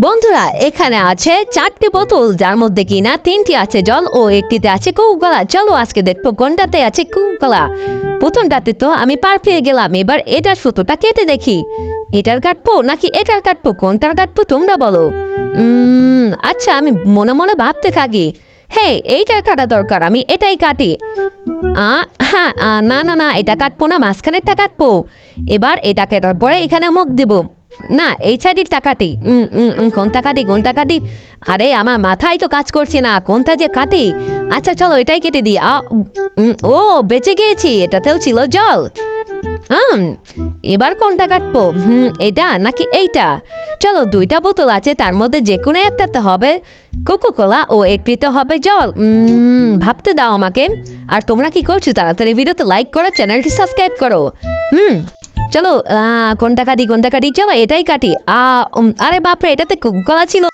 বন্ধুরা, এখানে আছে 4টি বোতল, যার মধ্যে কিনা 3টি আছে জল ও একটিতে আছে কোকা-কোলা। চলো আজকে দেখবো কোনটাতে আছে কোকা-কোলা। প্রথমটাতে তো আমি পার পেয়ে গেলাম, এবার এটার সুতোটা কেটে দেখি। এটার কাটবো নাকি এটার কাটবো, কোনটার কাটবো তোমরা বলো। আচ্ছা, আমি মনে মনে ভাবতে থাকি। হ্যাঁ, এইটার কাটা দরকার, আমি এটাই কাটি। হ্যাঁ, না না না, এটা কাটবো না, মাঝখানেরটা কাটবো। এবার এটা কাটার পরে এখানে মুখ দিব। না, এই সাইডের টাকাটি। কোনটা কাটি কোনটা কাটি, আরে আমার মাথায় তো কাজ করছে না, কোনটা যে কাটি। আচ্ছা চলো এটাই কেটে দিই। ও, বেঁচে গিয়েছি, এটাতেও ছিল জল। এবার কোনটা কাটবো, এটা নাকি এইটা। চলো, 2টা বোতল আছে, তার মধ্যে যে কোনো একটাতে হবে কোকা-কোলা ও একটিতে হবে জল। ভাবতে দাও আমাকে। আর তোমরা কি করছো, তাড়াতাড়ি ভিডিওতে লাইক করো, চ্যানেলটি সাবস্ক্রাইব করো। চলো, কোনটা কাটি কোনটা কাটি, চলো এটাই কাটি। আরে বাপরে, এটাতে কোকা-কোলা ছিল।